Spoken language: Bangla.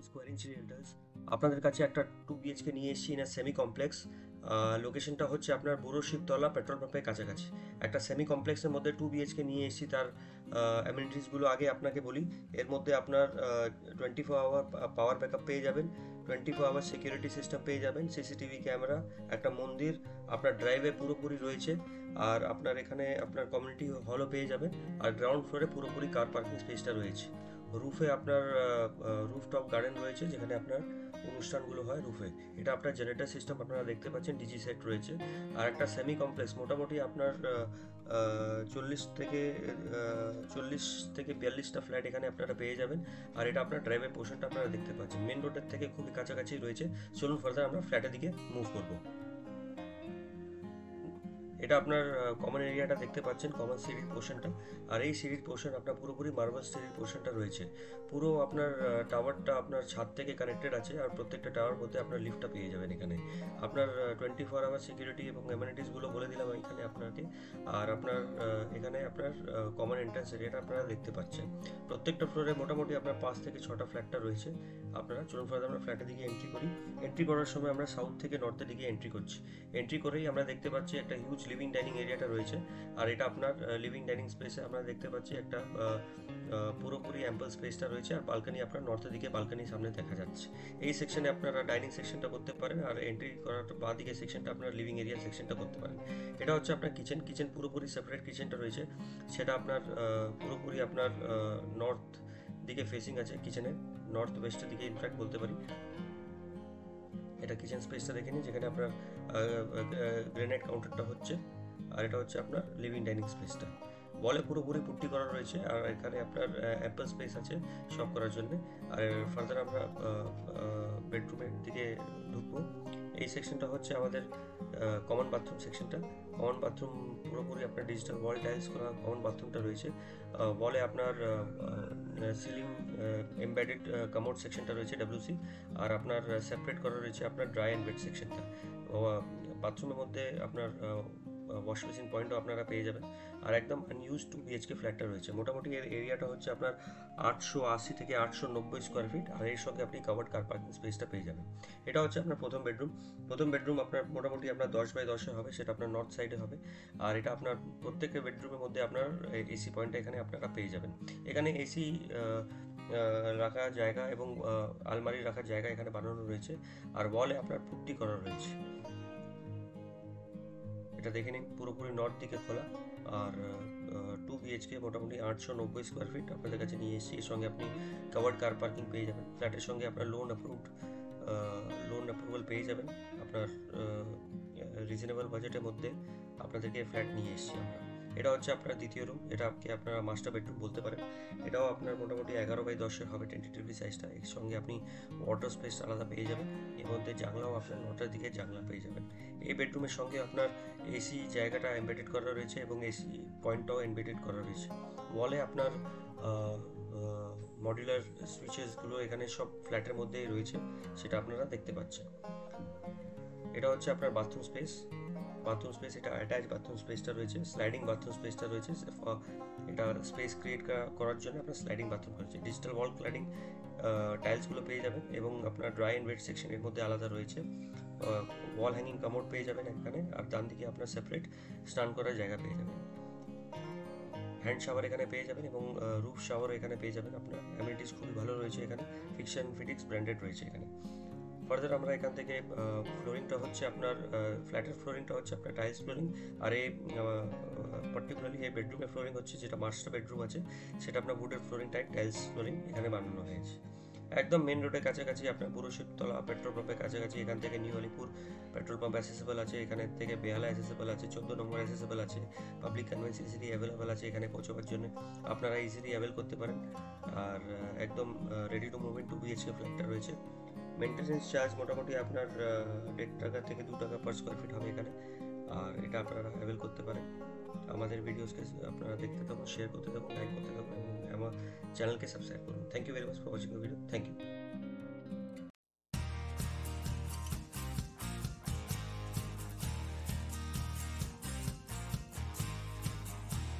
স্কোয়ার ইঞ্চ রেন্টালস আপনাদের কাছে একটা 2 BHK নিয়ে এসেছি না সেমি কমপ্লেক্স। লোকেশনটা হচ্ছে আপনার বুড়ো শিবতলা পেট্রোল পাম্পের কাছাকাছি। একটা সেমি কমপ্লেক্সের মধ্যে 2 BHK নিয়ে এসেছি। তার অ্যামিনিটিসগুলো আগে আপনাকে বলি। এর মধ্যে আপনার 24 আওয়ার পাওয়ার ব্যাকআপ পেয়ে যাবেন, 24 আওয়ার সিকিউরিটি সিস্টেম পেয়ে যাবেন, সিসিটিভি ক্যামেরা, একটা মন্দির আপনার ড্রাইভে পুরোপুরি রয়েছে। আর আপনার এখানে আপনার কমিউনিটি হলও পেয়ে যাবেন। আর গ্রাউন্ড ফ্লোরে পুরোপুরি কার পার্কিং স্পেসটা রয়েছে। রুফে আপনার রুফটপ গার্ডেন রয়েছে, যেখানে আপনার অনুষ্ঠানগুলো হয় রুফে। এটা আপনার জেনারেটর সিস্টেম আপনারা দেখতে পাচ্ছেন, ডিজি সেট রয়েছে। আর একটা সেমি কমপ্লেক্স মোটামুটি আপনার 40 থেকে 42টা ফ্ল্যাট এখানে আপনারা পেয়ে যাবেন। আর এটা আপনার ড্রাইভের পোর্শনটা আপনারা দেখতে পাচ্ছেন, মেন রোডের থেকে খুবই কাছাকাছি রয়েছে। চলুন ফার্দার আমরা ফ্ল্যাটের দিকে মুভ করবো। এটা আপনার কমন এরিয়াটা দেখতে পাচ্ছেন, কমন সিঁড়ির পোর্শনটা। আর এই সিঁড়ির পোর্শন আপনার পুরোপুরি মার্বেল সিঁড়ির পোর্শনটা রয়েছে। পুরো আপনার টাওয়ারটা আপনার ছাদ থেকে কানেক্টেড আছে। আর প্রত্যেকটা টাওয়ার মধ্যে আপনার লিফটটা পেয়ে যাবেন এখানে। আপনার 24 আওয়ার সিকিউরিটি এবং অ্যামিনিটিসগুলো বলে দিলাম এখানে আপনাকে। আর আপনার এখানে আপনার কমন এন্ট্রান্স এরিয়াটা আপনারা দেখতে পাচ্ছেন। প্রত্যেকটা ফ্লোরে মোটামুটি আপনার 5 থেকে 6টা ফ্ল্যাটটা রয়েছে। আপনারা চলুন ফার্দার আমরা ফ্ল্যাটের দিকে এন্ট্রি করি। এন্ট্রি করার সময় আমরা সাউথ থেকে নর্থের দিকে এন্ট্রি করছি। এন্ট্রি করেই আমরা দেখতে পাচ্ছি একটা হিউজ লিভিং ডাইনিং এরিয়াটা রয়েছে। আর এটা আপনার লিভিং ডাইনিং স্পেসে আমরা দেখতে পাচ্ছি একটা পুরোপুরি অ্যাম্পল স্পেসটা রয়েছে। আর বালকানি আপনার নর্থের দিকে বালকানির সামনে দেখা যাচ্ছে। এই সেকশনে আপনারা ডাইনিং সেকশনটা করতে পারেন। আর এন্ট্রি করার বাঁ দিকে সেকশনটা আপনার লিভিং এরিয়া সেকশনটা করতে পারেন। এটা হচ্ছে আপনার কিচেন পুরোপুরি সেপারেট কিচেনটা রয়েছে। সেটা আপনার পুরোপুরি আপনার নর্থ দিকে ফেসিং আছে। কিচেনের নর্থ ওয়েস্টের দিকে ইনফ্যাক্ট বলতে পারি। এটা কিচেন স্পেসটা দেখে নিন, যেখানে আপনার গ্রেনাইট কাউন্টারটা হচ্ছে। আর এটা হচ্ছে আপনার লিভিং ডাইনিং স্পেসটা। ওয়ালে পুরোপুরি পুট্টি করা রয়েছে। আর এখানে আপনার অ্যাম্পল স্পেস আছে সব করার জন্য। আর ফার্দার আমরা বেডরুমের দিকে ঢুকবো। এই সেকশনটা হচ্ছে আমাদের কমন বাথরুম সেকশনটা। কমন বাথরুম পুরোপুরি আপনার ডিজিটাল ওয়াল টাইলস করা কমন বাথরুমটা রয়েছে। ওয়ালে আপনার সিলিং এমবেডেড কমোড সেকশনটা রয়েছে WC। আর আপনার সেপারেট করা রয়েছে আপনার ড্রাই অ্যান্ড ওয়েট সেকশনটা। বাথরুমের মধ্যে আপনার ওয়াশ বেসিন পয়েন্টও আপনারা পেয়ে যাবেন। আর একদম আনইউজ 2 BHK ফ্ল্যাটটা রয়েছে। মোটামুটি এর এরিয়াটা হচ্ছে আপনার 880 থেকে 890 স্কোয়ার ফিট। আর এর সঙ্গে আপনি কাভার্ড কার পার্কিং স্পেসটা পেয়ে যাবেন। এটা হচ্ছে আপনার প্রথম বেডরুম আপনার মোটামুটি আপনার 10x10 হবে। সেটা আপনার নর্থ সাইডে হবে। আর এটা আপনার প্রত্যেকটা বেডরুমের মধ্যে আপনার AC পয়েন্টটা এখানে আপনারা পেয়ে যাবেন। এখানে AC রাখার জায়গা এবং আলমারি রাখার জায়গা এখানে বানানো রয়েছে। আর ওয়ালে আপনার পুট্টি করা রয়েছে। এটা দেখে নিন, পুরোপুরি নর্থ দিকে খোলা। আর 2 BHK মোটামুটি 890 স্কোয়ার ফিট আপনাদের কাছে নিয়ে এসেছি। এর সঙ্গে আপনি কাভার্ড কার পার্কিং পেয়ে যাবেন। ফ্ল্যাটের সঙ্গে আপনার লোন অ্যাপ্রুভাল পেয়ে যাবেন। আপনার রিজনেবল বাজেটের মধ্যে আপনাদেরকে ফ্ল্যাট নিয়ে এসেছি আমরা। এটা হচ্ছে আপনার দ্বিতীয় রুম। এটা আপনারা মাস্টার বেডরুম বলতে পারেন। এটাও আপনার মোটামুটি 11x10 হবে, টেন্টেটিভলি সাইজটা। এর সঙ্গে আপনি ওয়াটার স্পেস আলাদা পেয়ে যাবেন। এর মধ্যে জানলাও আপনার 9টার দিকে জানলা পেয়ে যাবেন। এই বেডরুমের সঙ্গে আপনার AC জায়গাটা এমবেডেড করা রয়েছে এবং AC পয়েন্টটাও এমবেডেড করা রয়েছে। ওয়ালে আপনার মডিউলার সুইচেসগুলো এখানে সব ফ্ল্যাটের মধ্যেই রয়েছে, সেটা আপনারা দেখতে পাচ্ছেন। এটা হচ্ছে আপনার বাথরুম স্পেস। এটা অ্যাটাচ বাথরুম স্পেসটা রয়েছে, স্লাইডিং বাথরুম স্পেসটা রয়েছে। এটা স্পেস ক্রিয়েট করার জন্য আপনার স্লাইডিং বাথরুম রয়েছে। ডিজিটাল ওয়াল ক্লাডিং টাইলসগুলো পেয়ে যাবেন এবং আপনার ড্রাই অ্যান্ড ওয়েট সেকশনের মধ্যে আলাদা রয়েছে। ওয়াল হ্যাঙ্গিং কামোড পেয়ে যাবেন এখানে। আর ডান দিকে আপনার সেপারেট স্নান করার জায়গা পেয়ে যাবেন। হ্যান্ড শাওয়ার এখানে পেয়ে যাবেন এবং রুফ শাওয়ার এখানে পেয়ে যাবেন। আপনার অ্যামিনিটিস খুবই ভালো রয়েছে এখানে। ফিকশন ফিটিক্স ব্র্যান্ডেড রয়েছে এখানে। ফার্দার আমরা এখান থেকে ফ্লোরিংটা হচ্ছে আপনার ফ্ল্যাটের ফ্লোরিংটা হচ্ছে আপনার টাইলস ফ্লোরিং। আর এই পার্টিকুলারলি এই বেডরুমের ফ্লোরিং হচ্ছে, যেটা মাস্টার বেডরুম আছে, সেটা আপনার উডের ফ্লোরিং টাইলস ফ্লোরিং এখানে বানানো হয়েছে। একদম মেন রোডের কাছাকাছি, আপনার বুড়ো শিবতলা পেট্রোল পাম্পের কাছাকাছি। এখান থেকে New Alipur petrol pump accessible আছে। এখানে থেকে বেহালা অ্যাসেসেবল আছে, 14 নম্বর অ্যাসেসেবল আছে। পাবলিক কনভেন্স ইজিলি অ্যাভেলেবেল আছে এখানে পৌঁছবার জন্য। আপনারা ইজিলি অ্যাভেল করতে পারেন। আর একদম ready to move in 2 BHK ফ্ল্যাটটা রয়েছে। মেনটেন্যান্স চার্জ মোটামুটি আপনার 1.5 টাকা থেকে 2 টাকা পার স্কোয়ার ফিট হবে এখানে। আর এটা আপনারা অ্যাভেল করতে পারেন। আমাদের ভিডিওসকে আপনারা দেখতে থাকুন, শেয়ার করতে থাকুন, লাইক করতে থাকুন এবং আমার চ্যানেলকে সাবস্ক্রাইব করুন। Thank you very much for watching the video. Thank you.